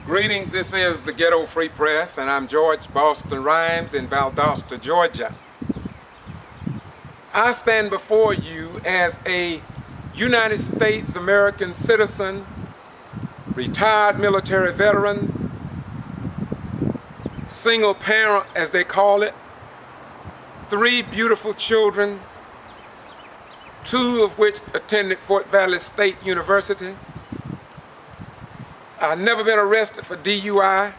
Greetings, this is the Ghetto Free Press, and I'm George Boston Rhymes in Valdosta, Georgia. I stand before you as a United States American citizen, retired military veteran, single parent as they call it, 3 beautiful children, 2 of which attended Fort Valley State University. I've never been arrested for DUI,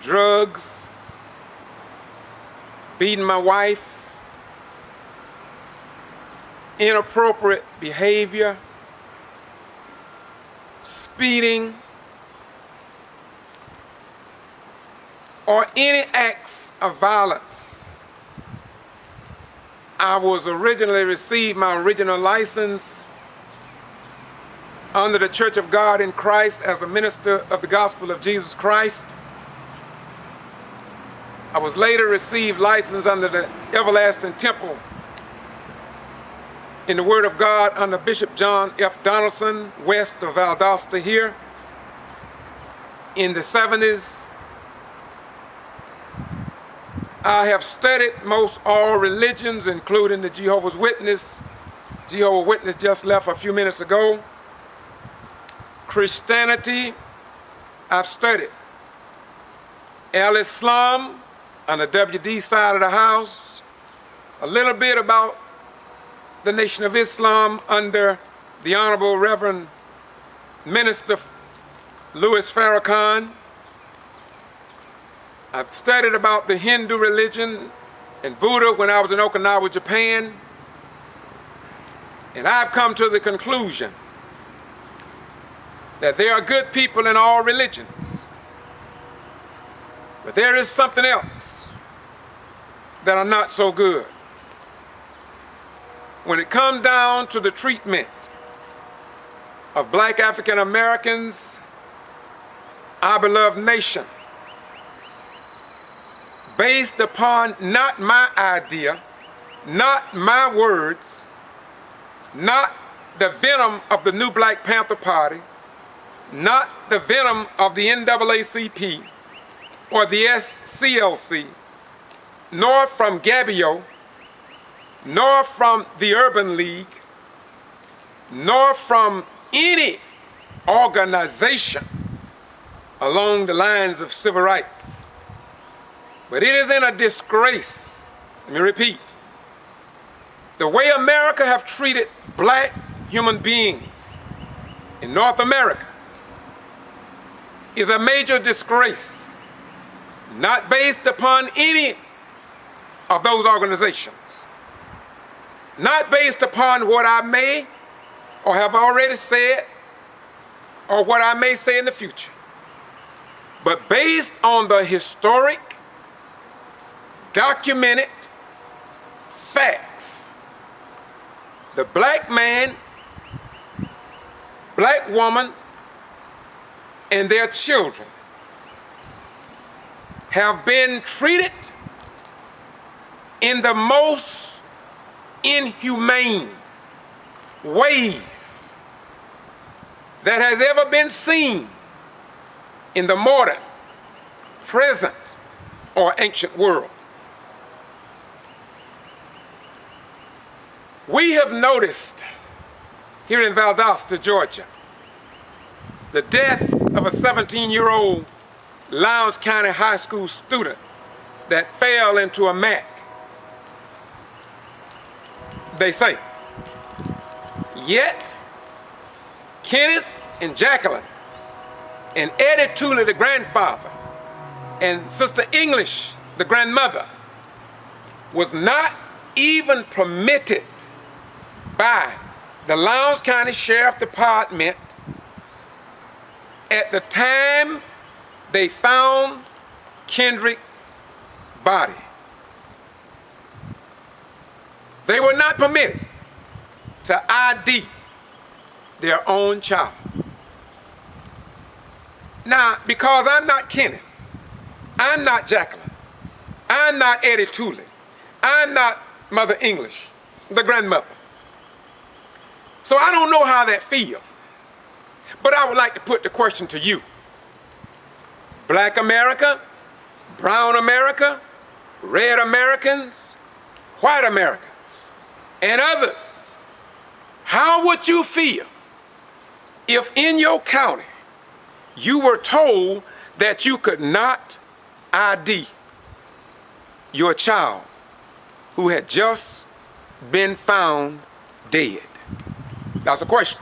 drugs, beating my wife, inappropriate behavior, speeding, or any acts of violence. I was originally received my original license under the Church of God in Christ as a minister of the gospel of Jesus Christ. I was later received license under the Everlasting Temple in the Word of God under Bishop John F. Donaldson, west of Valdosta here, in the 70s. I have studied most all religions, including the Jehovah's Witness. Jehovah's Witness just left a few minutes ago. Christianity, I've studied. Al-Islam on the WD side of the house. A little bit about the Nation of Islam under the Honorable Reverend Minister Louis Farrakhan. I've studied about the Hindu religion and Buddha when I was in Okinawa, Japan. And I've come to the conclusion that there are good people in all religions. But there is something else that are not so good. When it comes down to the treatment of black African Americans, our beloved nation, based upon not my idea, not my words, not the venom of the new Black Panther Party, not the venom of the NAACP or the SCLC, nor from G.B.R, nor from the Urban League, nor from any organization along the lines of civil rights. But it is in a disgrace, let me repeat, the way America have treated black human beings in North America is a major disgrace, not based upon any of those organizations, not based upon what I may or have already said or what I may say in the future, but based on the historic, documented facts. The black man, black woman, and their children have been treated in the most inhumane ways that has ever been seen in the modern, present, or ancient world. We have noticed here in Valdosta, Georgia, the death of a 17-year-old Lowndes County High School student that fell into a mat. They say, yet Kenneth and Jacqueline and Eddie Tooley, the grandfather, and Sister English, the grandmother, was not even permitted by the Lowndes County Sheriff Department at the time they found Kendrick's body. They were not permitted to ID their own child. Now, because I'm not Kenneth, I'm not Jacqueline, I'm not Eddie Tooley, I'm not Mother English, the grandmother. So I don't know how that feels. But I would like to put the question to you. Black America, brown America, red Americans, white Americans, and others. How would you feel if in your county you were told that you could not ID your child who had just been found dead? That's a question.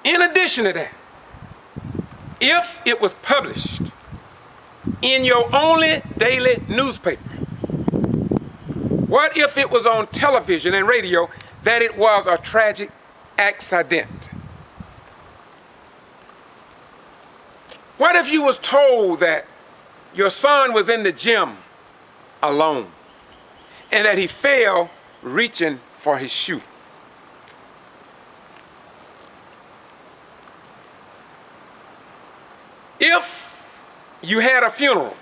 In addition to that, if it was published in your only daily newspaper, what if it was on television and radio that it was a tragic accident? What if you was told that your son was in the gym alone and that he fell reaching for his shoe? If you had a funeral,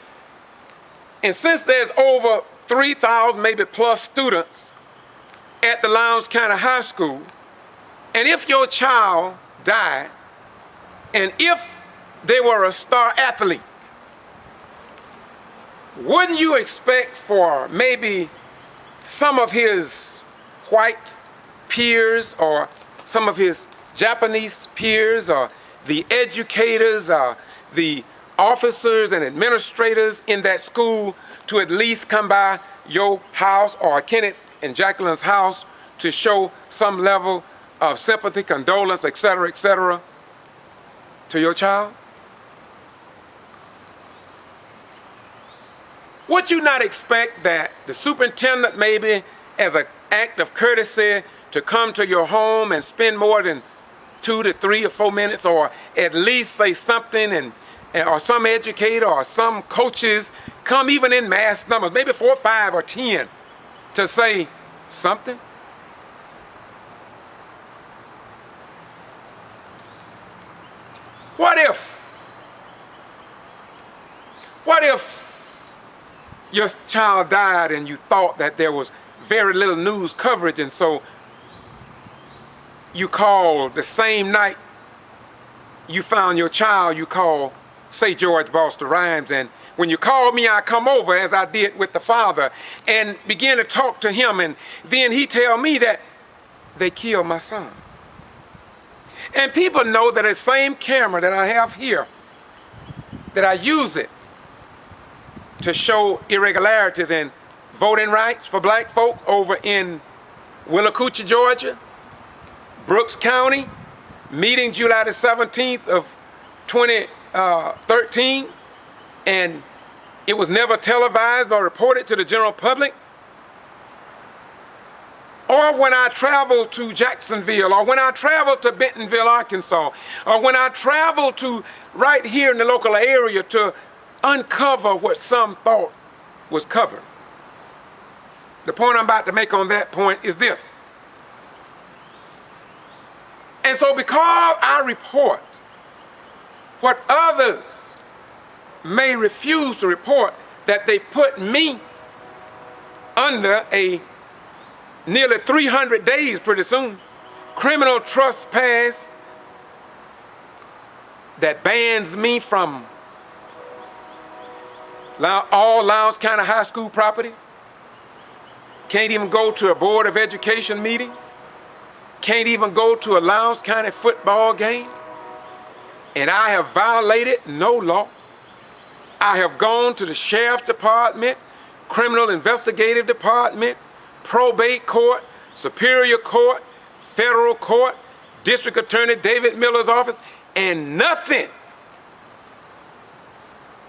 and since there's over 3,000 maybe plus students at the Lowndes County High School, and if your child died, and if they were a star athlete, wouldn't you expect for maybe some of his white peers or some of his Japanese peers or the educators or the officers and administrators in that school to at least come by your house or Kenneth and Jacqueline's house to show some level of sympathy, condolence, etc., to your child? Would you not expect that the superintendent, maybe as an act of courtesy, to come to your home and spend more than 2 to 3 or 4 minutes, or at least say something, or some educator or some coaches come even in mass numbers, maybe 4, 5, or 10, to say something? What if your child died and you thought that there was very little news coverage, and so you called the same night you found your child, you called, say, George Buster Rhymes, and when you called me, I come over as I did with the father and began to talk to him, and then he tell me that they killed my son. And people know that the same camera that I have here, that I use it to show irregularities in voting rights for black folk over in Willacoochee, Georgia, Brooks County, meeting July the 17th of 2013, and it was never televised or reported to the general public. Or when I traveled to Jacksonville, or when I traveled to Bentonville, Arkansas, or when I traveled to right here in the local area to uncover what some thought was covered. The point I'm about to make on that point is this. And so because I report what others may refuse to report, that they put me under a nearly 300 days pretty soon criminal trespass that bans me from all Lowndes County High School property. Can't even go to a Board of Education meeting. Can't even go to a Lowndes County football game. And I have violated no law. I have gone to the Sheriff's Department, Criminal Investigative Department, Probate Court, Superior Court, Federal Court, District Attorney David Miller's office, and nothing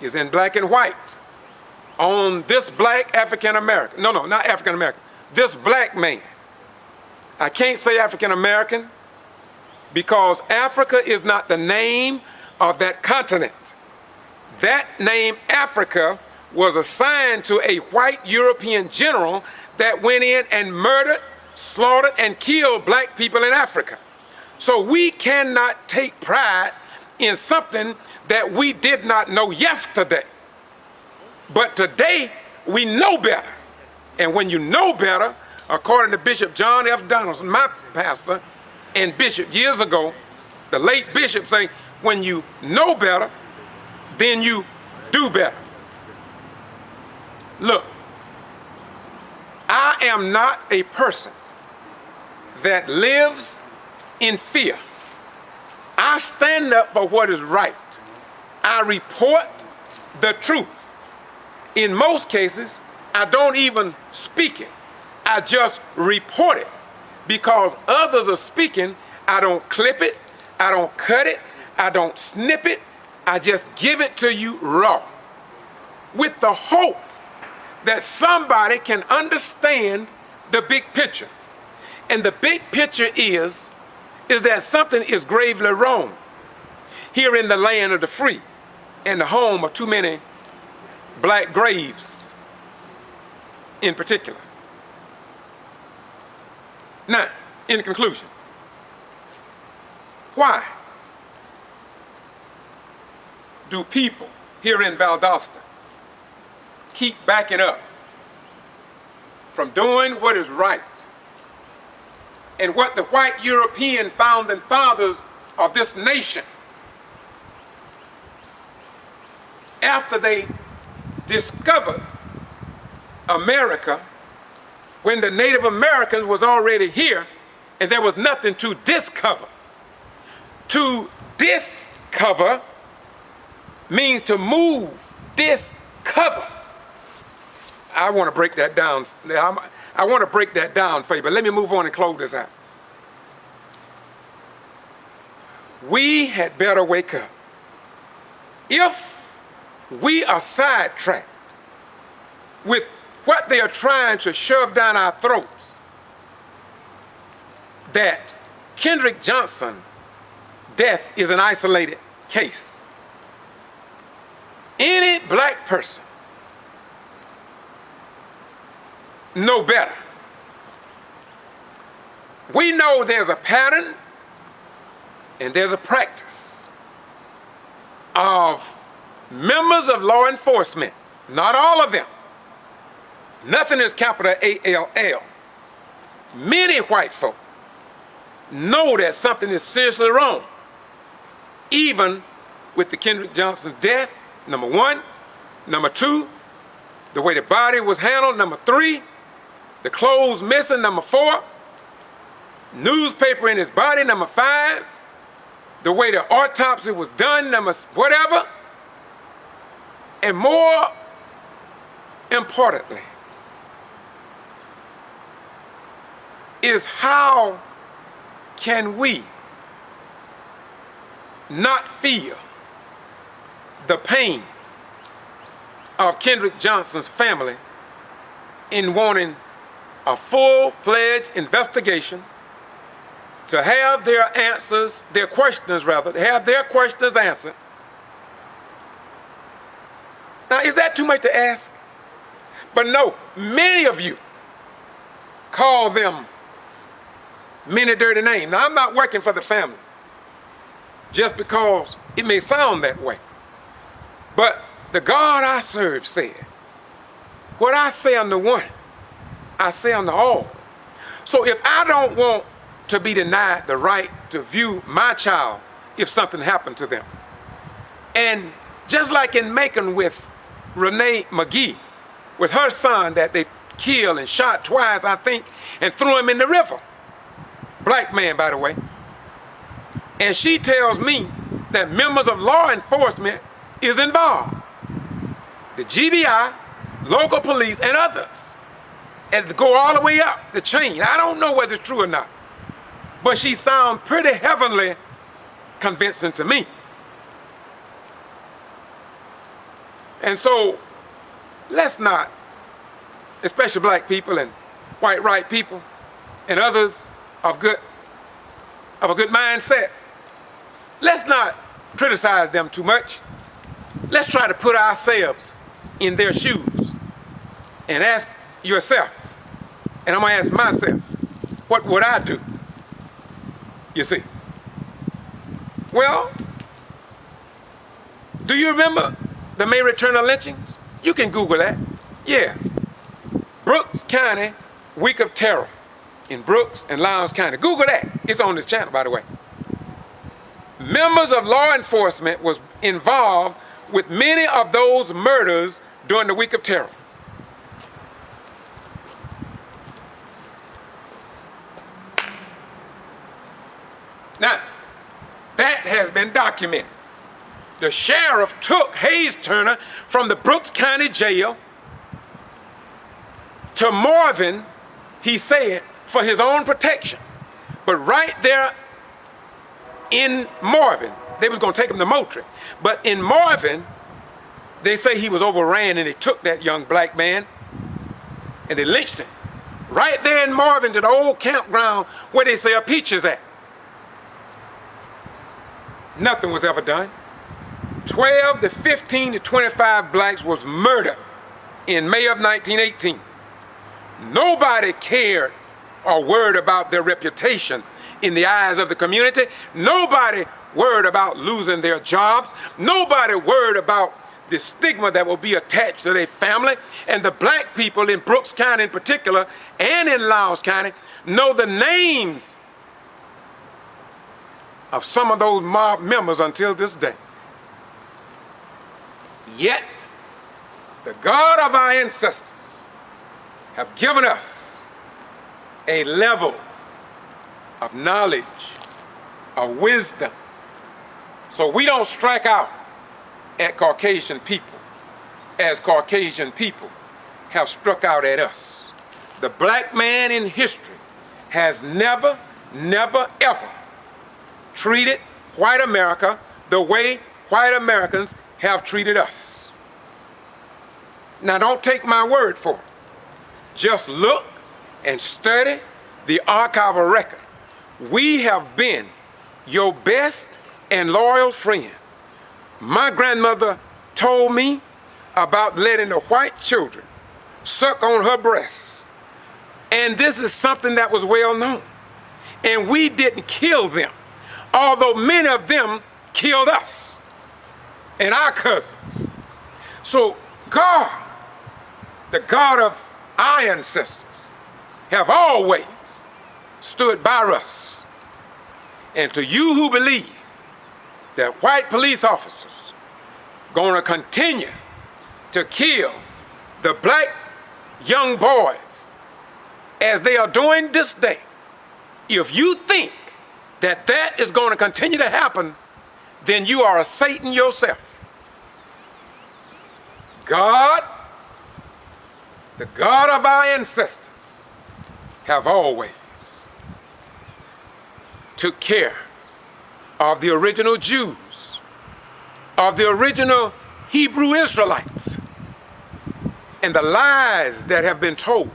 is in black and white on this black African American. No, not African American. This black man. I can't say African American because Africa is not the name of that continent. That name Africa was assigned to a white European general that went in and murdered, slaughtered, and killed black people in Africa. So we cannot take pride in something that we did not know yesterday. But today, we know better. And when you know better, according to Bishop John F. Donaldson, my pastor and bishop years ago, the late bishop saying, when you know better, then you do better. Look, I am not a person that lives in fear. I stand up for what is right. I report the truth. In most cases, I don't even speak it. I just report it. Because others are speaking, I don't clip it, I don't cut it, I don't snip it, I just give it to you raw. With the hope that somebody can understand the big picture. And the big picture is that something is gravely wrong here in the land of the free and the home of too many black graves in particular. Now, in conclusion, why do people here in Valdosta keep backing up from doing what is right and what the white European founding fathers of this nation, after they discovered America, when the Native Americans was already here and there was nothing to discover. To discover means to move, discover. I want to break that down. I want to break that down for you, but let me move on and close this out. We had better wake up. If we are sidetracked with what they are trying to shove down our throats, that Kendrick Johnson death is an isolated case. Any black person know better. We know there's a pattern and there's a practice of members of law enforcement, not all of them. Nothing is capital A-L-L. Many white folk know that something is seriously wrong, even with the Kendrick Johnson death, number one. Number two, the way the body was handled. Number three, the clothes missing. Number four, newspaper in his body. Number five, the way the autopsy was done. Number whatever. And more importantly, is how can we not feel the pain of Kendrick Johnson's family in wanting a full-fledged investigation, to have their answers, their questions rather, to have their questions answered. Now, is that too much to ask? But no, many of you call them many dirty names. Now, I'm not working for the family just because it may sound that way. But the God I serve said, what I say unto one, I say unto all. So if I don't want to be denied the right to view my child if something happened to them, and just like in Macon with Renee McGee, with her son that they killed and shot twice, I think, and threw him in the river. Black man, by the way. And she tells me that members of law enforcement is involved. The G.B.R, local police, and others. And go all the way up the chain. I don't know whether it's true or not. But she sounds pretty heavenly convincing to me. And so, let's not, especially black people and white right people and others of a good mindset, let's not criticize them too much. Let's try to put ourselves in their shoes and ask yourself, and I'm gonna ask myself, what would I do? You see. Well, do you remember the May Turner lynchings? You can Google that. Yeah. Brooks County Week of Terror in Brooks and Lowndes County. Google that. It's on this channel, by the way. members of law enforcement was involved with many of those murders during the week of terror. Now, that has been documented. The sheriff took Hayes Turner from the Brooks County Jail to Marvin, he said, for his own protection. But right there in Marvin, they was going to take him to Moultrie. But in Marvin, they say he was overran and they took that young black man and they lynched him. Right there in Marvin to the old campground where they sell peaches at. Nothing was ever done. 12 to 15 to 25 blacks was murdered in May of 1918. Nobody cared or worried about their reputation in the eyes of the community. Nobody worried about losing their jobs. Nobody worried about the stigma that will be attached to their family. And the black people in Brooks County in particular and in Laos County know the names of some of those mob members until this day. Yet, the God of our ancestors have given us a level of knowledge, of wisdom, so we don't strike out at Caucasian people as Caucasian people have struck out at us. The black man in history has never, ever treated white America the way white Americans have treated us. Now, don't take my word for it. Just look and study the archival record. We have been your best and loyal friend. My grandmother told me about letting the white children suck on her breasts. And this is something that was well known. And we didn't kill them, although many of them killed us and our cousins. So God, the God of our ancestors, have always stood by us. And to you who believe that white police officers gonna continue to kill the black young boys as they are doing this day, if you think that that is going to continue to happen, then you are a Satan yourself. God, the God of our ancestors, have always took care of the original Jews, of the original Hebrew Israelites, and the lies that have been told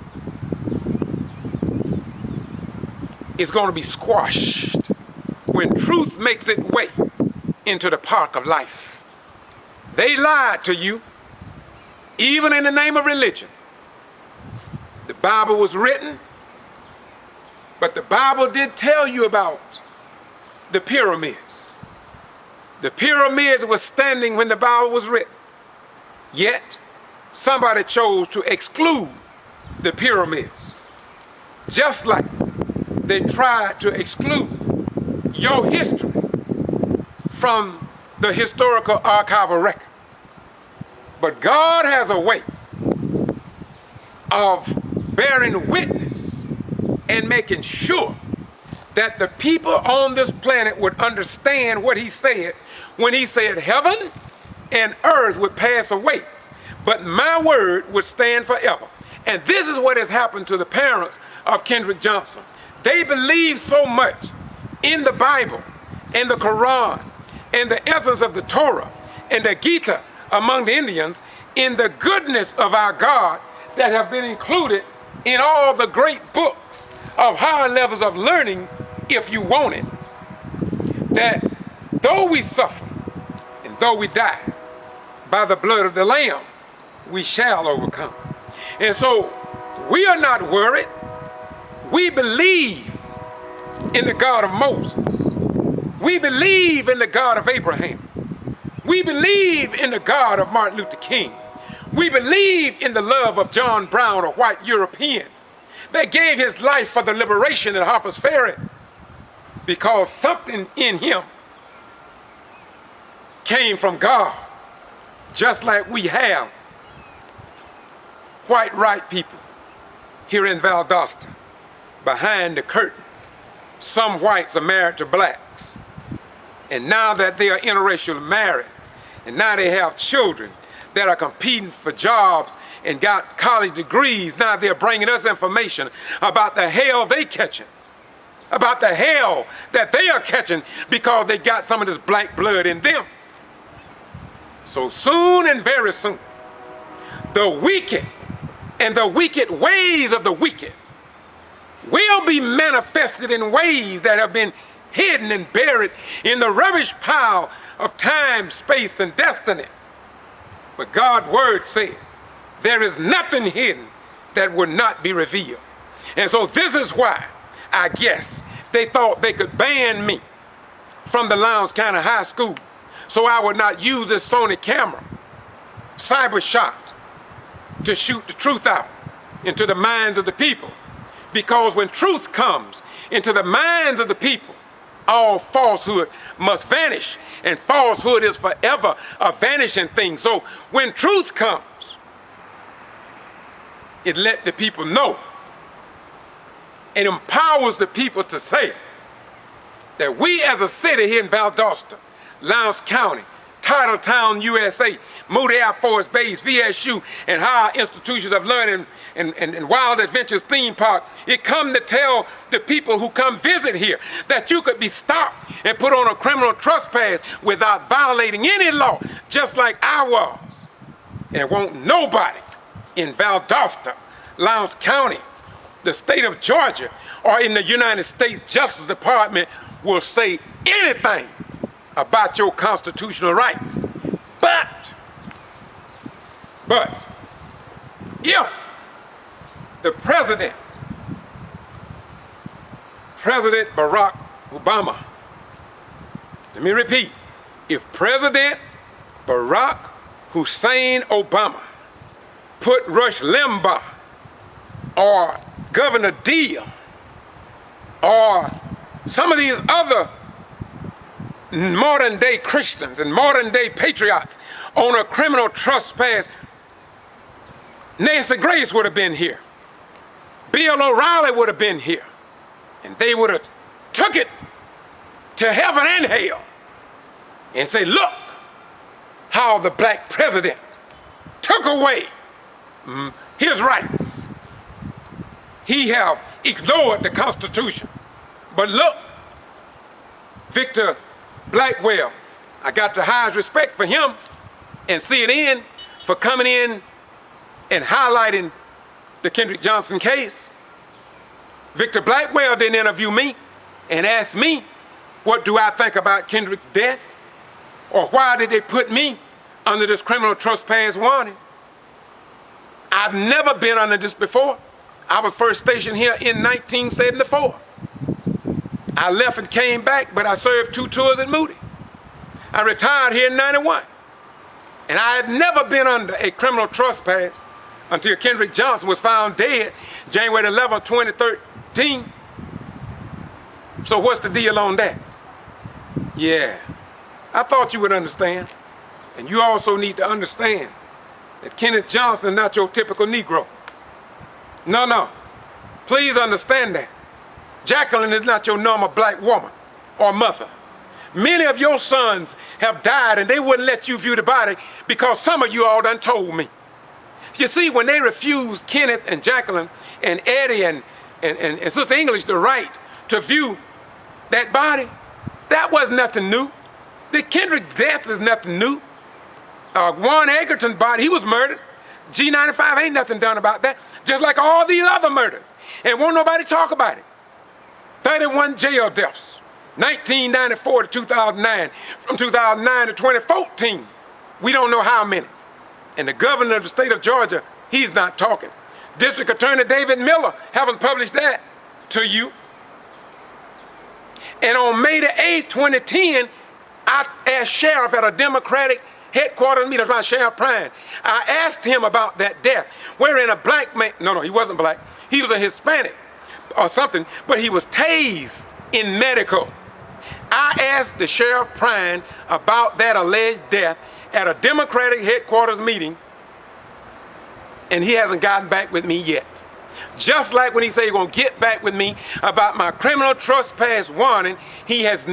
is going to be squashed when truth makes its way into the park of life. They lied to you, even in the name of religion. The Bible was written, but the Bible did tell you about the pyramids. The pyramids were standing when the Bible was written. Yet, somebody chose to exclude the pyramids. Just like they tried to exclude your history from the historical archival record. But God has a way of bearing witness and making sure that the people on this planet would understand what he said when he said heaven and earth would pass away, but my word would stand forever. And this is what has happened to the parents of Kendrick Johnson. They believe so much in the Bible and the Quran and the essence of the Torah and the Gita among the Indians, in the goodness of our God that have been included in all the great books of higher levels of learning, if you want it, that though we suffer and though we die, by the blood of the Lamb, we shall overcome. And so we are not worried. We believe in the God of Moses. We believe in the God of Abraham. We believe in the God of Martin Luther King. We believe in the love of John Brown, a white European that gave his life for the liberation at Harper's Ferry, because something in him came from God, just like we have white people here in Valdosta. Behind the curtain, some whites are married to blacks. And now that they are interracial married, and now they have children that are competing for jobs and got college degrees, now they're bringing us information about the hell they catching, about the hell that they are catching because they got some of this black blood in them. So soon and very soon, the wicked and the wicked ways of the wicked will be manifested in ways that have been hidden and buried in the rubbish pile of time, space, and destiny. But God's word said, there is nothing hidden that will not be revealed. And so this is why, I guess, they thought they could ban me from the Lowndes County High School so I would not use this Sony camera, cyber shot, to shoot the truth out into the minds of the people. Because when truth comes into the minds of the people, all falsehood must vanish, and falsehood is forever a vanishing thing. So when truth comes, it let the people know. It empowers the people to say that we as a city here in Valdosta, Lowndes County, Titletown, USA, Moody Air Force Base, VSU, and higher institutions of learning and Wild Adventures theme park, it come to tell the people who come visit here that you could be stopped and put on a criminal trespass without violating any law, just like I was. And won't nobody in Valdosta, Lowndes County, the state of Georgia, or in the United States Justice Department will say anything about your constitutional rights. But if the President Barack Obama, let me repeat, if President Barack Hussein Obama put Rush Limbaugh or Governor Deal or some of these other modern day Christians and modern day patriots on a criminal trespass, Nancy Grace would have been here. Bill O'Reilly would have been here. And they would have took it to heaven and hell and say, look how the black president took away his rights. He have ignored the Constitution. But look, Victor Blackwell, I got the highest respect for him and CNN for coming in and highlighting the Kendrick Johnson case. Victor Blackwell didn't interview me and ask me, what do I think about Kendrick's death? Or why did they put me under this criminal trespass warning? I've never been under this before. I was first stationed here in 1974. I left and came back, but I served 2 tours at Moody. I retired here in 91. And I had never been under a criminal trespass until Kendrick Johnson was found dead January 11, 2013. So what's the deal on that? Yeah, I thought you would understand. And you also need to understand that Kenneth Johnson is not your typical Negro. No. Please understand that. Jacqueline is not your normal black woman or mother. Many of your sons have died and they wouldn't let you view the body because some of you all done told me. You see, when they refused Kenneth and Jacqueline and Eddie and Sister English the right to view that body, that was nothing new. The Kendrick death is nothing new. Warren Egerton's body, he was murdered. G95 ain't nothing done about that. Just like all these other murders. And won't nobody talk about it. 31 jail deaths, 1994 to 2009. From 2009 to 2014, we don't know how many. And the governor of the state of Georgia, he's not talking. District Attorney David Miller haven't published that to you. And on May the 8th, 2010, I asked Sheriff at a Democratic headquarters meeting, that's Sheriff Prime. I asked him about that death, wherein a black man, no, he wasn't black, he was a Hispanic or something, but he was tased in medical. I asked the Sheriff Prine about that alleged death at a Democratic headquarters meeting, and he hasn't gotten back with me yet. Just like when he said he's going to get back with me about my criminal trespass warning, he have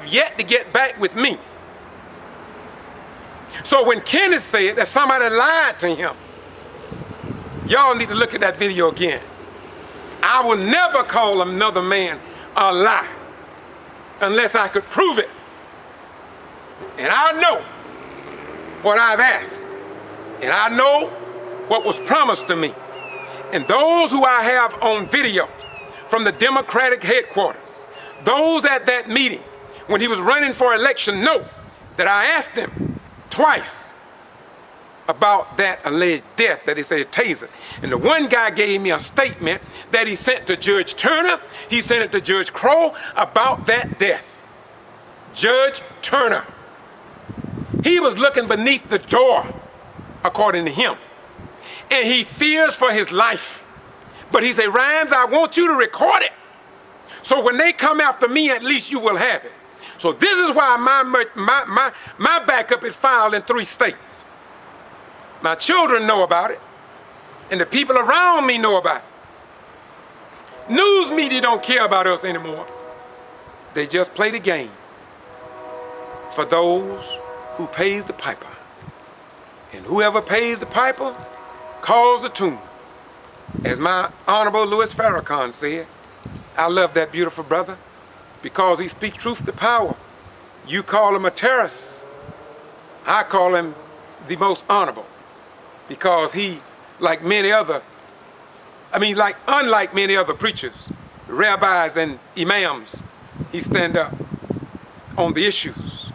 yet to get back with me. So when Kenneth said that somebody lied to him, y'all need to look at that video again. I will never call another man a lie unless I could prove it. And I know what I've asked, and I know what was promised to me. And those who I have on video from the Democratic headquarters, those at that meeting when he was running for election, know that I asked him twice about that alleged death that he said taser. And the one guy gave me a statement that he sent to Judge Turner, he sent it to Judge Crow about that death. Judge Turner. He was looking beneath the door, according to him. And he fears for his life. But he said, Rhymes, I want you to record it. So when they come after me, at least you will have it. So this is why my backup is filed in 3 states. My children know about it, and the people around me know about it. News media don't care about us anymore. They just play the game for those who pays the piper. And whoever pays the piper calls the tune. As my Honorable Louis Farrakhan said, I love that beautiful brother because he speaks truth to power. You call him a terrorist. I call him the most honorable because he, unlike many other preachers, rabbis and imams, he stand up on the issues